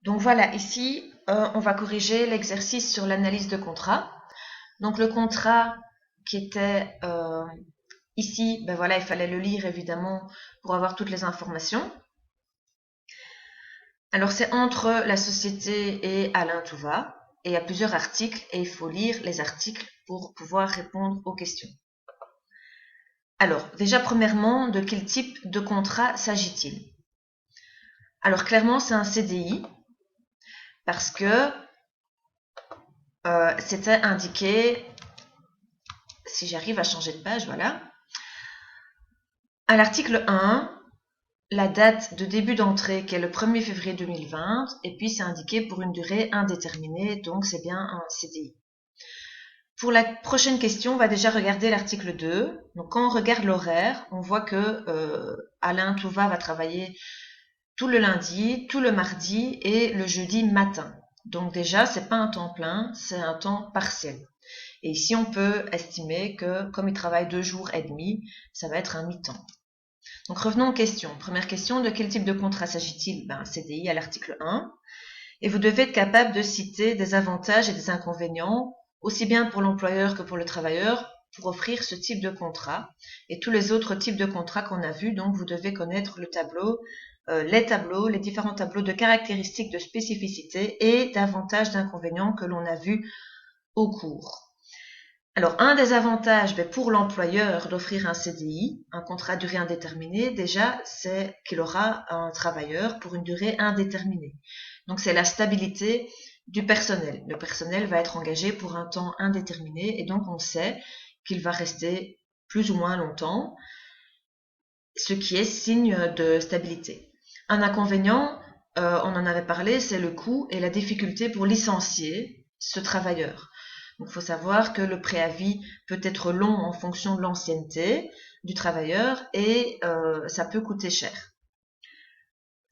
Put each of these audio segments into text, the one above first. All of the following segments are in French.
Donc voilà, ici, on va corriger l'exercice sur l'analyse de contrat. Donc le contrat qui était ici, ben voilà, il fallait le lire évidemment pour avoir toutes les informations. Alors c'est entre la société et Alain Touva, et il y a plusieurs articles, et il faut lire les articles pour pouvoir répondre aux questions. Alors, déjà premièrement, de quel type de contrat s'agit-il? Alors clairement, c'est un CDI, parce que c'était indiqué, si j'arrive à changer de page, voilà. À l'article 1, la date de début d'entrée qui est le 1er février 2020, et puis c'est indiqué pour une durée indéterminée, donc c'est bien un CDI. Pour la prochaine question, on va déjà regarder l'article 2. Donc quand on regarde l'horaire, on voit que Alain Touva va travailler tout le lundi, tout le mardi et le jeudi matin. Donc déjà, c'est pas un temps plein, c'est un temps partiel. Et ici, on peut estimer que comme il travaille 2 jours et demi, ça va être un mi-temps. Donc revenons aux questions. Première question, de quel type de contrat s'agit-il? CDI à l'article 1. Et vous devez être capable de citer des avantages et des inconvénients, aussi bien pour l'employeur que pour le travailleur, pour offrir ce type de contrat. Et tous les autres types de contrats qu'on a vus, donc vous devez connaître le tableau, les différents tableaux de caractéristiques, de spécificité et d'avantages, d'inconvénients que l'on a vus au cours. Alors, un des avantages pour l'employeur d'offrir un CDI, un contrat à durée indéterminée, déjà, c'est qu'il aura un travailleur pour une durée indéterminée. Donc, c'est la stabilité du personnel. Le personnel va être engagé pour un temps indéterminé et donc on sait qu'il va rester plus ou moins longtemps, ce qui est signe de stabilité. Un inconvénient, on en avait parlé, c'est le coût et la difficulté pour licencier ce travailleur. Donc, il faut savoir que le préavis peut être long en fonction de l'ancienneté du travailleur et ça peut coûter cher.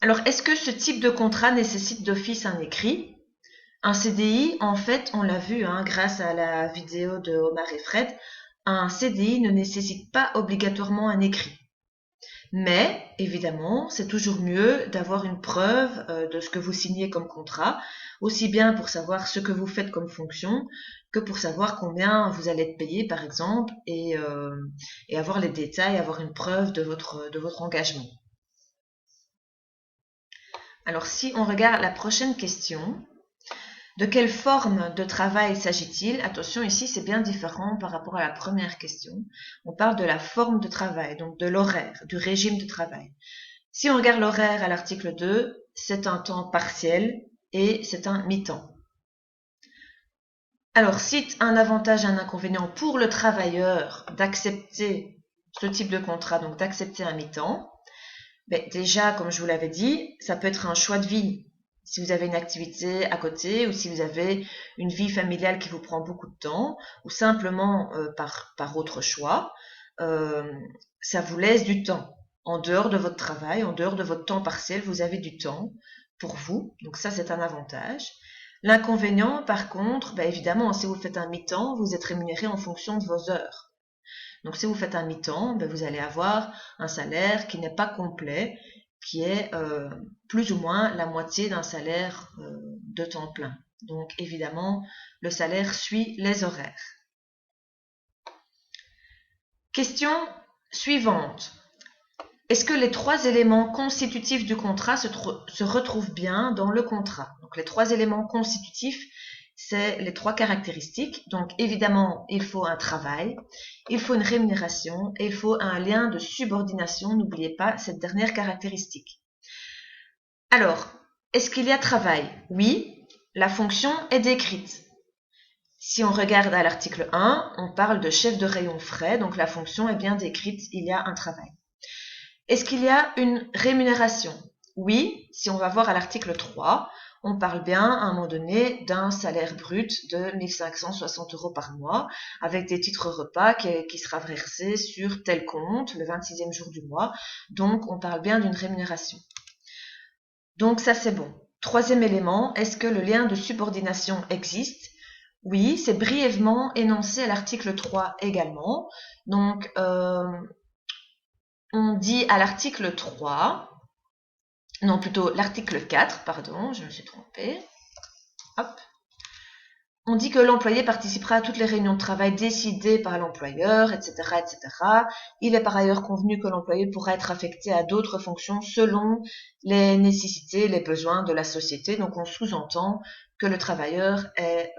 Alors, est-ce que ce type de contrat nécessite d'office un écrit? Un CDI, en fait, on l'a vu grâce à la vidéo de Omar et Fred, un CDI ne nécessite pas obligatoirement un écrit. Mais, évidemment, c'est toujours mieux d'avoir une preuve de ce que vous signez comme contrat, aussi bien pour savoir ce que vous faites comme fonction, que pour savoir combien vous allez être payé, par exemple, et avoir les détails, avoir une preuve de votre engagement. Alors, si on regarde la prochaine question, de quelle forme de travail s'agit-il? Attention, ici, c'est bien différent par rapport à la première question. On parle de la forme de travail, donc de l'horaire, du régime de travail. Si on regarde l'horaire à l'article 2, c'est un temps partiel et c'est un mi-temps. Alors, cite un avantage et un inconvénient pour le travailleur d'accepter ce type de contrat, donc d'accepter un mi-temps. Déjà, comme je vous l'avais dit, ça peut être un choix de vie. Si vous avez une activité à côté ou si vous avez une vie familiale qui vous prend beaucoup de temps ou simplement par autre choix, ça vous laisse du temps. En dehors de votre travail, en dehors de votre temps partiel, vous avez du temps pour vous. Donc ça, c'est un avantage. L'inconvénient, par contre, évidemment, si vous faites un mi-temps, vous êtes rémunéré en fonction de vos heures. Donc si vous faites un mi-temps, vous allez avoir un salaire qui n'est pas complet, qui est plus ou moins la moitié d'un salaire de temps plein. Donc évidemment, le salaire suit les horaires. Question suivante. Est-ce que les 3 éléments constitutifs du contrat se retrouvent bien dans le contrat? Donc les 3 éléments constitutifs, c'est les 3 caractéristiques. Donc évidemment, il faut un travail, il faut une rémunération et il faut un lien de subordination. N'oubliez pas cette dernière caractéristique. Alors, est-ce qu'il y a travail? Oui, la fonction est décrite. Si on regarde à l'article 1, on parle de chef de rayon frais, donc la fonction est bien décrite, il y a un travail. Est-ce qu'il y a une rémunération? Oui, si on va voir à l'article 3, on parle bien à un moment donné d'un salaire brut de 1560 € par mois avec des titres repas qui sera versé sur tel compte le 26e jour du mois. Donc, on parle bien d'une rémunération. Donc, ça c'est bon. Troisième élément, est-ce que le lien de subordination existe? Oui, c'est brièvement énoncé à l'article 3 également. Donc, on dit à l'article 3 non plutôt l'article 4, pardon, je me suis trompée. Hop. On dit que l'employé participera à toutes les réunions de travail décidées par l'employeur, etc., etc. Il est par ailleurs convenu que l'employé pourra être affecté à d'autres fonctions selon les nécessités, les besoins de la société. Donc on sous-entend que le travailleur est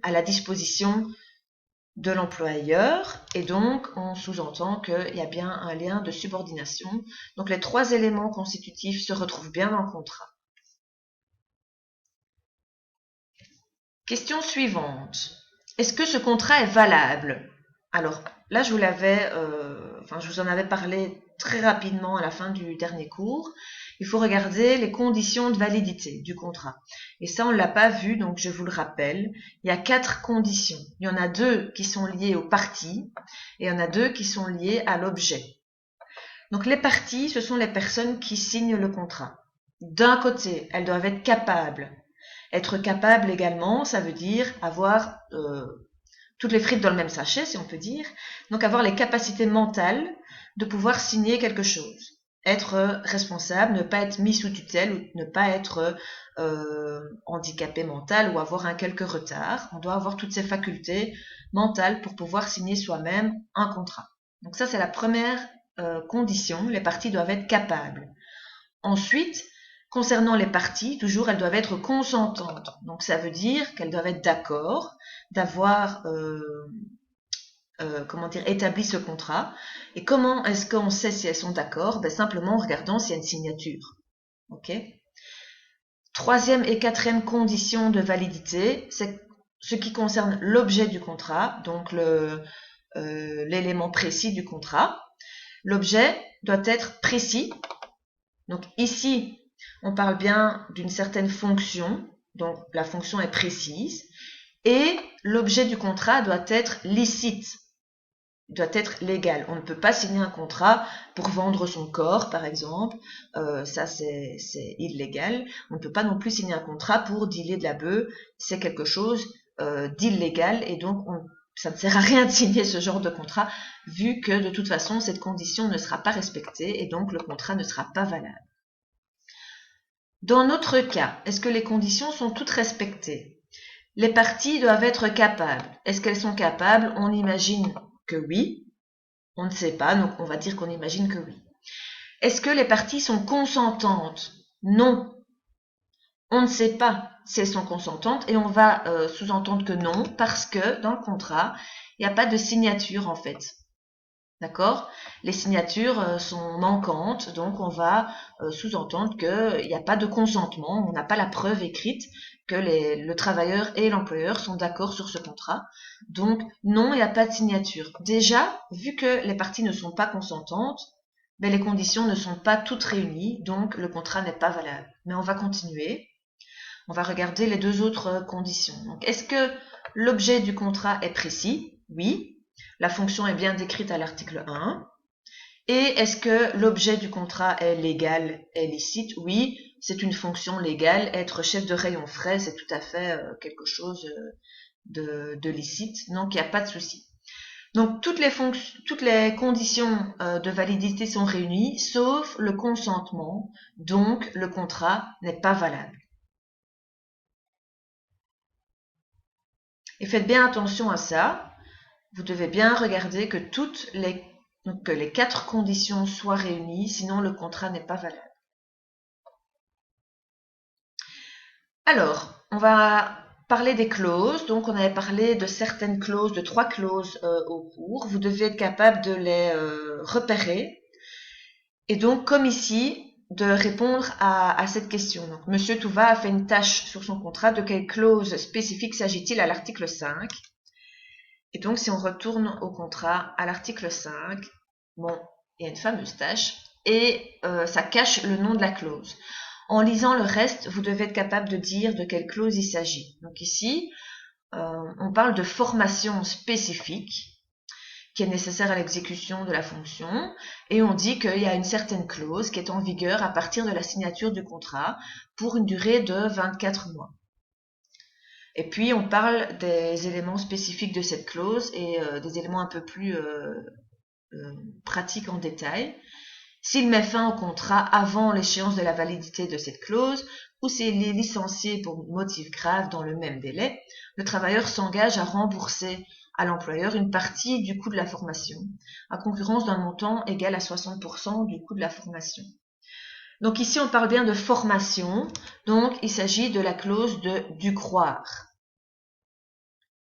à la disposition de l'employeur et donc on sous-entend qu'il y a bien un lien de subordination. Donc les trois éléments constitutifs se retrouvent bien dans le contrat. Question suivante. Est-ce que ce contrat est valable? Alors là, je vous en avais parlé très rapidement à la fin du dernier cours. Il faut regarder les conditions de validité du contrat. Et ça, on ne l'a pas vu, donc je vous le rappelle. Il y a 4 conditions. Il y en a 2 qui sont liées aux parties et il y en a 2 qui sont liées à l'objet. Donc les parties, ce sont les personnes qui signent le contrat. D'un côté, elles doivent être capables. Être capable également, ça veut dire avoir toutes les frites dans le même sachet, si on peut dire. Donc avoir les capacités mentales de pouvoir signer quelque chose. Être responsable, ne pas être mis sous tutelle ou ne pas être handicapé mental ou avoir un quelque retard. On doit avoir toutes ces facultés mentales pour pouvoir signer soi-même un contrat. Donc ça, c'est la première condition. Les parties doivent être capables. Ensuite, concernant les parties, toujours, elles doivent être consentantes. Donc, ça veut dire qu'elles doivent être d'accord d'avoir établi ce contrat. Et comment est-ce qu'on sait si elles sont d'accord? Simplement en regardant s'il y a une signature. Ok. Troisième et quatrième condition de validité, c'est ce qui concerne l'objet du contrat, donc l'élément précis du contrat. L'objet doit être précis. Donc ici, on parle bien d'une certaine fonction, donc la fonction est précise, et l'objet du contrat doit être licite, doit être légal. On ne peut pas signer un contrat pour vendre son corps, par exemple, ça c'est illégal. On ne peut pas non plus signer un contrat pour dealer de la bœuf, c'est quelque chose d'illégal, et donc ça ne sert à rien de signer ce genre de contrat, vu que de toute façon, cette condition ne sera pas respectée, et donc le contrat ne sera pas valable. Dans notre cas, est-ce que les conditions sont toutes respectées? Les parties doivent être capables. Est-ce qu'elles sont capables? On imagine que oui. On ne sait pas, donc on va dire qu'on imagine que oui. Est-ce que les parties sont consentantes? Non. On ne sait pas si elles sont consentantes et on va sous-entendre que non parce que dans le contrat, il n'y a pas de signature en fait. D'accord? Les signatures sont manquantes, donc on va sous-entendre qu'il n'y a pas de consentement, on n'a pas la preuve écrite que le travailleur et l'employeur sont d'accord sur ce contrat. Donc non, il n'y a pas de signature. Déjà, vu que les parties ne sont pas consentantes, les conditions ne sont pas toutes réunies, donc le contrat n'est pas valable. Mais on va continuer. On va regarder les 2 autres conditions. Donc, est-ce que l'objet du contrat est précis? Oui. La fonction est bien décrite à l'article 1. Et est-ce que l'objet du contrat est légal, est licite? Oui, c'est une fonction légale. Être chef de rayon frais, c'est tout à fait quelque chose de licite. Donc, il n'y a pas de souci. Donc, toutes les conditions de validité sont réunies, sauf le consentement. Donc, le contrat n'est pas valable. Et faites bien attention à ça. Vous devez bien regarder que que les 4 conditions soient réunies, sinon le contrat n'est pas valable. Alors, on va parler des clauses. Donc, on avait parlé de certaines clauses, de 3 clauses au cours. Vous devez être capable de les repérer. Et donc, comme ici, de répondre à cette question. Donc, Monsieur Touva a fait une tâche sur son contrat. De quelle clause spécifique s'agit-il à l'article 5? Et donc, si on retourne au contrat, à l'article 5, bon, il y a une fameuse tâche, et ça cache le nom de la clause. En lisant le reste, vous devez être capable de dire de quelle clause il s'agit. Donc ici, on parle de formation spécifique qui est nécessaire à l'exécution de la fonction, et on dit qu'il y a une certaine clause qui est en vigueur à partir de la signature du contrat pour une durée de 24 mois. Et puis, on parle des éléments spécifiques de cette clause et des éléments un peu plus pratiques en détail. S'il met fin au contrat avant l'échéance de la validité de cette clause ou s'il est licencié pour motif grave dans le même délai, le travailleur s'engage à rembourser à l'employeur une partie du coût de la formation, à concurrence d'un montant égal à 60% du coût de la formation. Donc ici, on parle bien de formation, donc il s'agit de la clause de dû croire.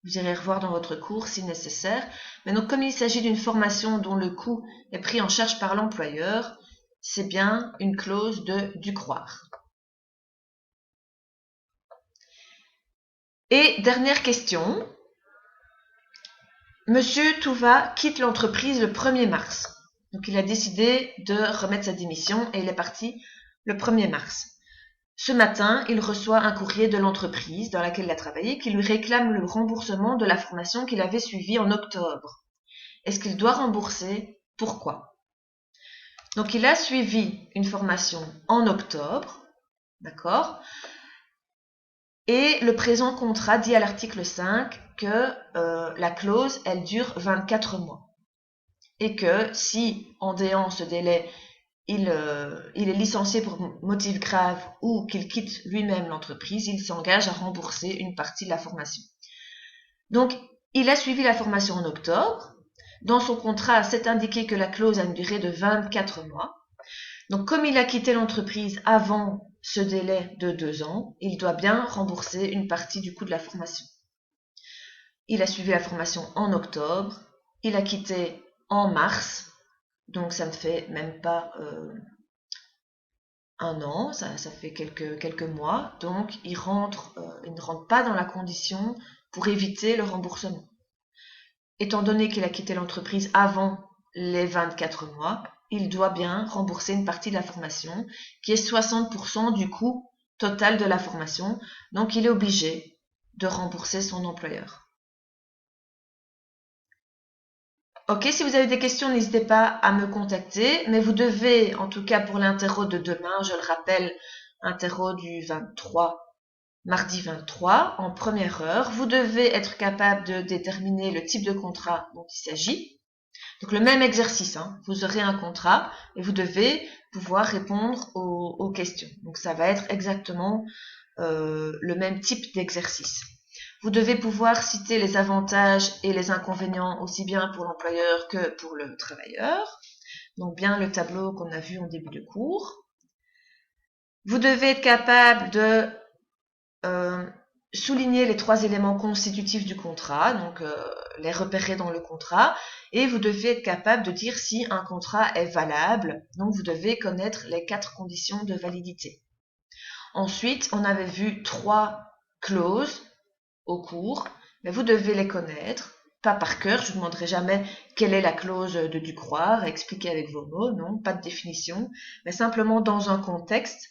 Vous irez revoir dans votre cours si nécessaire. Mais donc, comme il s'agit d'une formation dont le coût est pris en charge par l'employeur, c'est bien une clause de dû croire. Et dernière question. Monsieur Touva quitte l'entreprise le 1er mars. Donc, il a décidé de remettre sa démission et il est parti le 1er mars. Ce matin, il reçoit un courrier de l'entreprise dans laquelle il a travaillé qui lui réclame le remboursement de la formation qu'il avait suivie en octobre. Est-ce qu'il doit rembourser? Pourquoi? Donc, il a suivi une formation en octobre, d'accord? Et le présent contrat dit à l'article 5 que la clause, elle dure 24 mois. Et que si, en déant ce délai, il est licencié pour motif grave ou qu'il quitte lui-même l'entreprise, il s'engage à rembourser une partie de la formation. Donc, il a suivi la formation en octobre. Dans son contrat, c'est indiqué que la clause a une durée de 24 mois. Donc, comme il a quitté l'entreprise avant ce délai de 2 ans, il doit bien rembourser une partie du coût de la formation. Il a suivi la formation en octobre, il a quitté en mars, donc ça ne fait même pas un an, ça fait quelques mois, donc il ne rentre pas dans la condition pour éviter le remboursement. Étant donné qu'il a quitté l'entreprise avant les 24 mois, il doit bien rembourser une partie de la formation, qui est 60% du coût total de la formation, donc il est obligé de rembourser son employeur. Ok, si vous avez des questions, n'hésitez pas à me contacter, mais vous devez, en tout cas pour l'interro de demain, je le rappelle, interro du 23, mardi 23, en première heure, vous devez être capable de déterminer le type de contrat dont il s'agit. Donc le même exercice, hein, vous aurez un contrat et vous devez pouvoir répondre aux questions. Donc ça va être exactement le même type d'exercice. Vous devez pouvoir citer les avantages et les inconvénients aussi bien pour l'employeur que pour le travailleur. Donc bien le tableau qu'on a vu en début de cours. Vous devez être capable de souligner les 3 éléments constitutifs du contrat, donc les repérer dans le contrat, et vous devez être capable de dire si un contrat est valable, donc vous devez connaître les 4 conditions de validité. Ensuite, on avait vu 3 clauses au cours, mais vous devez les connaître, pas par cœur, je ne vous demanderai jamais quelle est la clause de dû croire, expliquer avec vos mots, non, pas de définition, mais simplement dans un contexte,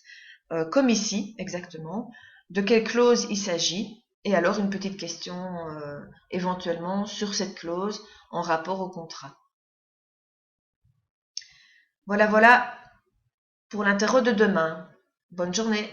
comme ici, exactement, de quelle clause il s'agit, et alors une petite question éventuellement sur cette clause en rapport au contrat. Voilà pour l'interro de demain. Bonne journée.